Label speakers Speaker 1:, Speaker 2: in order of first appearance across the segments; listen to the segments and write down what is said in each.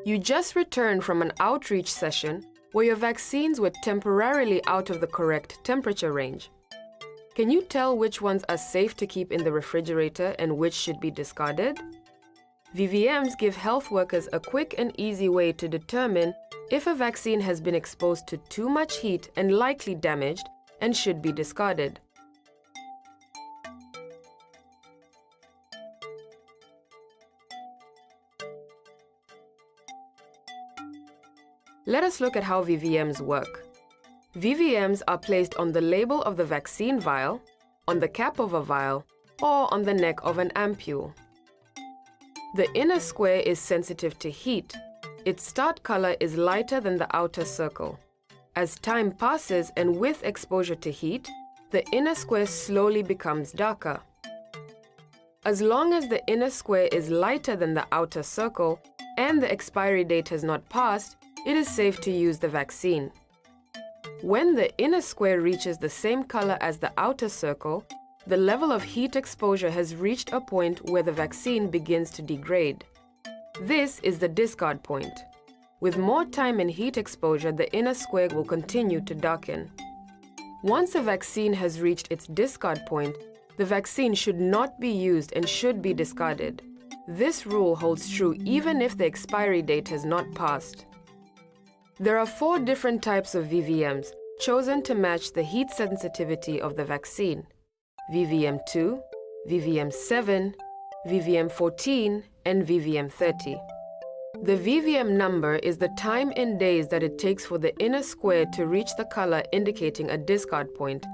Speaker 1: You just returned from an outreach session where your vaccines were temporarily out of the correct temperature range. Can you tell which ones are safe to keep in the refrigerator and which should be discarded? VVMs give health workers a quick and easy way to determine if a vaccine has been exposed to too much heat and likely damaged and should be discarded. Let us look at how VVMs work. VVMs are placed on the label of the vaccine vial, on the cap of a vial, or on the neck of an ampule. The inner square is sensitive to heat. Its start color is lighter than the outer circle. As time passes and with exposure to heat, the inner square slowly becomes darker. As long as the inner square is lighter than the outer circle and the expiry date has not passed, it is safe to use the vaccine. When the inner square reaches the same color as the outer circle, the level of heat exposure has reached a point where the vaccine begins to degrade. This is the discard point. With more time and heat exposure, the inner square will continue to darken. Once a vaccine has reached its discard point, the vaccine should not be used and should be discarded. This rule holds true even if the expiry date has not passed. There are 4 different types of VVMs chosen to match the heat sensitivity of the vaccine: VVM2, VVM7, VVM14, and VVM30. The VVM number is the time in days that it takes for the inner square to reach the color indicating a discard point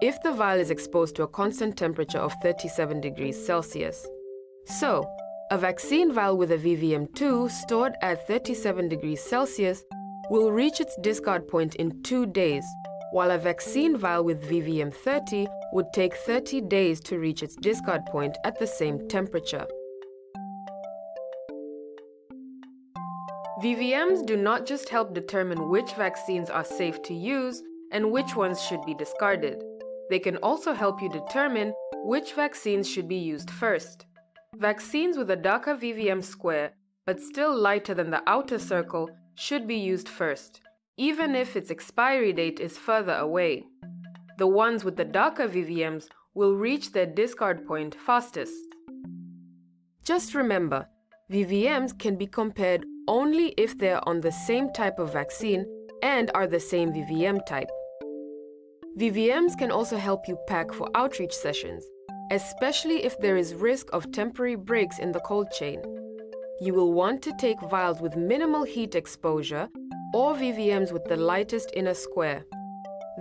Speaker 1: if the vial is exposed to a constant temperature of 37 degrees Celsius. So, a vaccine vial with a VVM2 stored at 37 degrees Celsius will reach its discard point in 2 days, while a vaccine vial with VVM30 would take 30 days to reach its discard point at the same temperature. VVMs do not just help determine which vaccines are safe to use and which ones should be discarded. They can also help you determine which vaccines should be used first. Vaccines with a darker VVM square, but still lighter than the outer circle, should be used first, even if its expiry date is further away. The ones with the darker VVMs will reach their discard point fastest. Just remember, VVMs can be compared only if they are on the same type of vaccine and are the same VVM type. VVMs can also help you pack for outreach sessions, especially if there is risk of temporary breaks in the cold chain. You will want to take vials with minimal heat exposure or VVMs with the lightest inner square.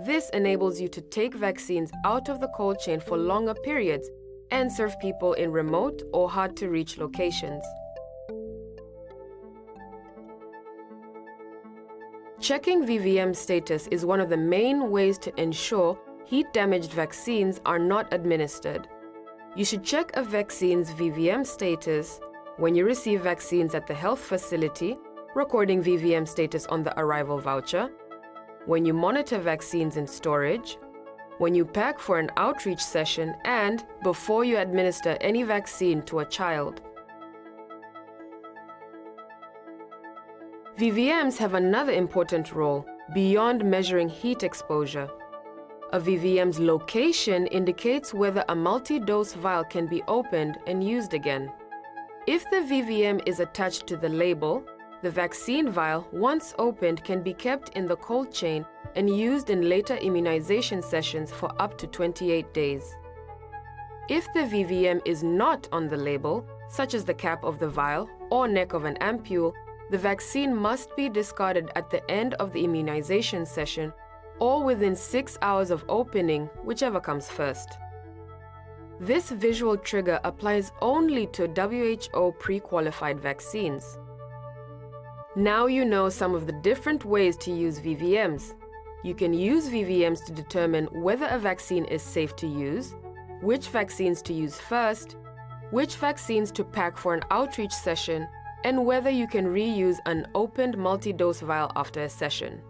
Speaker 1: This enables you to take vaccines out of the cold chain for longer periods and serve people in remote or hard-to-reach locations. Checking VVM status is one of the main ways to ensure heat-damaged vaccines are not administered. You should check a vaccine's VVM status when you receive vaccines at the health facility, recording VVM status on the arrival voucher, when you monitor vaccines in storage, when you pack for an outreach session, and before you administer any vaccine to a child. VVMs have another important role beyond measuring heat exposure. A VVM's location indicates whether a multi-dose vial can be opened and used again. If the VVM is attached to the label, the vaccine vial, once opened, can be kept in the cold chain and used in later immunization sessions for up to 28 days. If the VVM is not on the label, such as the cap of the vial or neck of an ampule, the vaccine must be discarded at the end of the immunization session or within 6 hours of opening, whichever comes first. This visual trigger applies only to WHO pre-qualified vaccines. Now you know some of the different ways to use VVMs. You can use VVMs to determine whether a vaccine is safe to use, which vaccines to use first, which vaccines to pack for an outreach session, and whether you can reuse an opened multi-dose vial after a session.